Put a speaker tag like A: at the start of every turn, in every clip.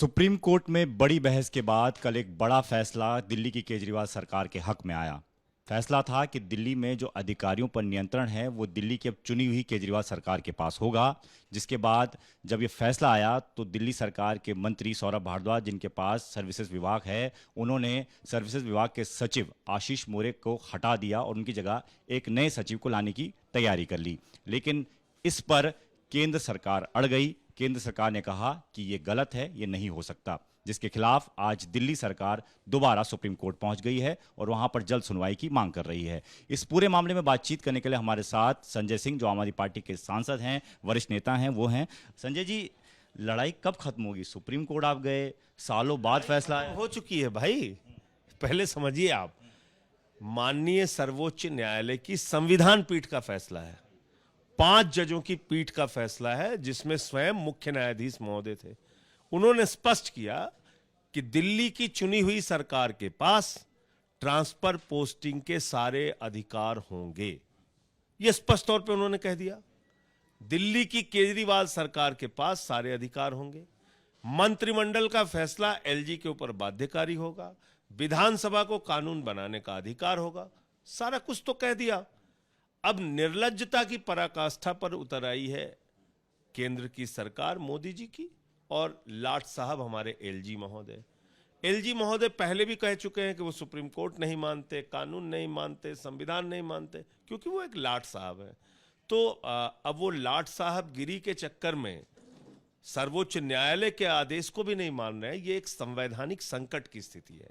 A: Supreme court में बड़ी बहस के बाद कल एक बड़ा फैसला दिल्ली की केजरीवाल सरकार के हक में आया। फैसला था कि दिल्ली में जो अधिकारियों पर नियंत्रण है वो दिल्ली की अब चुनी हुई केजरीवाल सरकार के पास होगा। जिसके बाद जब ये फैसला आया तो दिल्ली सरकार के मंत्री सौरभ भारद्वाज, जिनके पास सर्विसेज विभाग है, उन्होंने सर्विसेज विभाग के सचिव आशीष मोरे को हटा दिया और उनकी जगह एक नए सचिव को लाने की तैयारी कर ली। लेकिन इस पर केंद्र सरकार अड़ गई। केंद्र सरकार ने कहा कि ये गलत है, ये नहीं हो सकता, जिसके खिलाफ आज दिल्ली सरकार दोबारा सुप्रीम कोर्ट पहुंच गई है और वहां पर जल्द सुनवाई की मांग कर रही है। इस पूरे मामले में बातचीत करने के लिए हमारे साथ संजय सिंह, जो आम आदमी पार्टी के सांसद हैं, वरिष्ठ नेता हैं, वो हैं। संजय जी, लड़ाई कब खत्म होगी? सुप्रीम कोर्ट आप गए, सालों बाद फैसला आया।
B: हो चुकी है भाई। पहले समझिए आप, माननीय सर्वोच्च न्यायालय की संविधान पीठ का फैसला है, 5 जजों की पीठ का फैसला है, जिसमें स्वयं मुख्य न्यायाधीश महोदय थे। उन्होंने स्पष्ट किया कि दिल्ली की चुनी हुई सरकार के पास ट्रांसफर पोस्टिंग के सारे अधिकार होंगे। यह स्पष्ट तौर पे उन्होंने कह दिया, दिल्ली की केजरीवाल सरकार के पास सारे अधिकार होंगे। मंत्रिमंडल का फैसला एलजी के ऊपर बाध्यकारी होगा, विधानसभा को कानून बनाने का अधिकार होगा, सारा कुछ तो कह दिया। अब निर्लज्जता की पराकाष्ठा पर उतर आई है केंद्र की सरकार मोदी जी की और लाट साहब हमारे एलजी महोदय। एलजी महोदय पहले भी कह चुके हैं कि वो सुप्रीम कोर्ट नहीं मानते, कानून नहीं मानते, संविधान नहीं मानते, क्योंकि वो एक लाट साहब है। तो अब वो लाट साहब गिरी के चक्कर में सर्वोच्च न्यायालय के आदेश को भी नहीं मान रहे हैं। ये एक संवैधानिक संकट की स्थिति है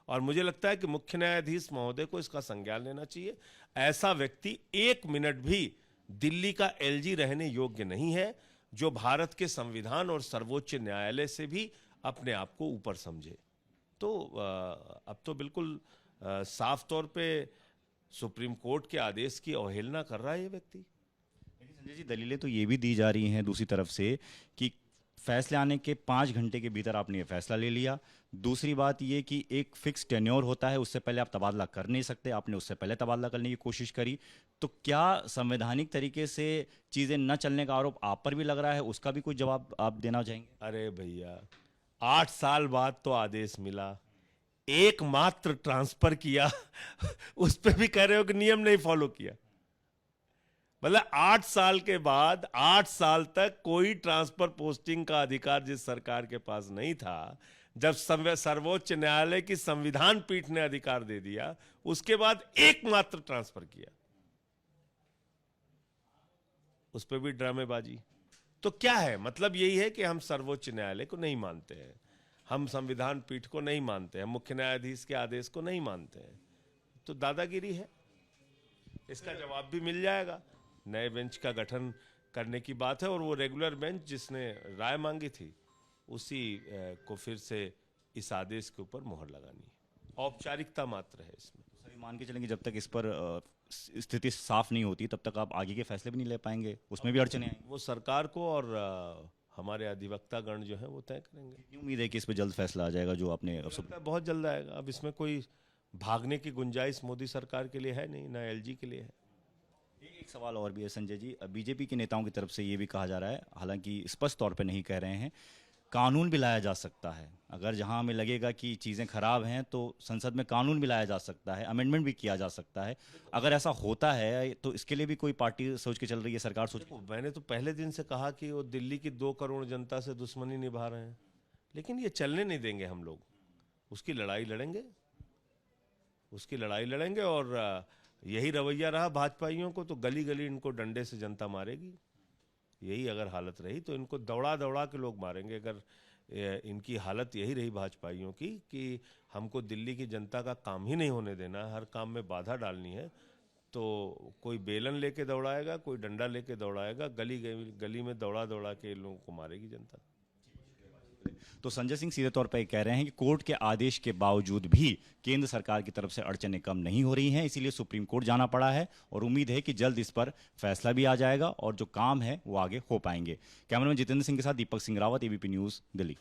B: और मुझे लगता है कि मुख्य न्यायाधीश महोदय को इसका संज्ञान लेना चाहिए। ऐसा व्यक्ति 1 मिनट भी दिल्ली का एलजी रहने योग्य नहीं है, जो भारत के संविधान और सर्वोच्च न्यायालय से भी अपने आप को ऊपर समझे। तो अब तो बिल्कुल साफ तौर पे सुप्रीम कोर्ट के आदेश की अवहेलना कर रहा है ये व्यक्ति।
A: लेकिन संजय जी, दलीलें तो ये भी दी जा रही हैं दूसरी तरफ से कि फैसले आने के 5 घंटे के भीतर आपने ये फैसला ले लिया। दूसरी बात ये कि एक फिक्स टेन्योर होता है, उससे पहले आप तबादला कर नहीं सकते, आपने उससे पहले तबादला करने की कोशिश करी। तो क्या संवैधानिक तरीके से चीज़ें न चलने का आरोप आप पर भी लग रहा है? उसका भी कुछ जवाब आप देना चाहेंगे?
B: अरे भैया, 8 साल बाद तो आदेश मिला, एकमात्र ट्रांसफर किया उस पर भी कह रहे हो कि नियम नहीं फॉलो किया। मतलब 8 साल के बाद 8 साल तक कोई ट्रांसफर पोस्टिंग का अधिकार जिस सरकार के पास नहीं था, जब सर्वोच्च न्यायालय की संविधान पीठ ने अधिकार दे दिया, उसके बाद एकमात्र ट्रांसफर किया, उस पर भी ड्रामेबाजी। तो क्या है मतलब? यही है कि हम सर्वोच्च न्यायालय को नहीं मानते हैं, हम संविधान पीठ को नहीं मानते हैं, मुख्य न्यायाधीश के आदेश को नहीं मानते हैं। तो दादागिरी है, इसका जवाब भी मिल जाएगा। नए बेंच का गठन करने की बात है और वो रेगुलर बेंच जिसने राय मांगी थी, उसी को फिर से इस आदेश के ऊपर मोहर लगानी है। औपचारिकता मात्र है इसमें।
A: सर, मान के चलेंगे जब तक इस पर स्थिति साफ नहीं होती तब तक आप आगे के फैसले भी नहीं ले पाएंगे, उसमें भी अड़चने आएंगी।
B: वो सरकार को और हमारे अधिवक्ता गण जो है वो तय करेंगे।
A: कितनी उम्मीद है कि इस पर जल्द फैसला आ जाएगा जो आपने
B: बहुत जल्द आएगा। अब इसमें कोई भागने की गुंजाइश मोदी सरकार के लिए है नहीं, ना एलजी के लिए है।
A: एक सवाल और भी है संजय जी, बीजेपी के नेताओं की तरफ से ये भी कहा जा रहा है, हालांकि स्पष्ट तौर पे नहीं कह रहे हैं, कानून भी लाया जा सकता है। अगर जहां हमें लगेगा कि चीज़ें खराब हैं तो संसद में कानून भी लाया जा सकता है, अमेंडमेंट भी किया जा सकता है। अगर ऐसा होता है तो इसके लिए भी कोई पार्टी सोच के चल रही है, सरकार सोच के?
B: मैंने तो पहले दिन से कहा कि वो दिल्ली की 2 करोड़ जनता से दुश्मनी निभा रहे हैं, लेकिन ये चलने नहीं देंगे हम लोग। उसकी लड़ाई लड़ेंगे, उसकी लड़ाई लड़ेंगे और यही रवैया रहा भाजपाइयों को तो गली गली इनको डंडे से जनता मारेगी। यही अगर हालत रही तो इनको दौड़ा दौड़ा के लोग मारेंगे। अगर इनकी हालत यही रही भाजपाइयों की कि हमको दिल्ली की जनता का काम ही नहीं होने देना, हर काम में बाधा डालनी है, तो कोई बेलन लेके दौड़ाएगा, कोई डंडा लेके दौड़ाएगा, गली गली में दौड़ा दौड़ा के लोगों को मारेगी जनता।
A: तो संजय सिंह सीधे तौर पर कह रहे हैं कि कोर्ट के आदेश के बावजूद भी केंद्र सरकार की तरफ से अड़चनें कम नहीं हो रही हैं, इसीलिए सुप्रीम कोर्ट जाना पड़ा है और उम्मीद है कि जल्द इस पर फैसला भी आ जाएगा और जो काम है वो आगे हो पाएंगे। कैमरामैन जितेंद्र सिंह के साथ दीपक सिंह रावत, एबीपी न्यूज़, दिल्ली।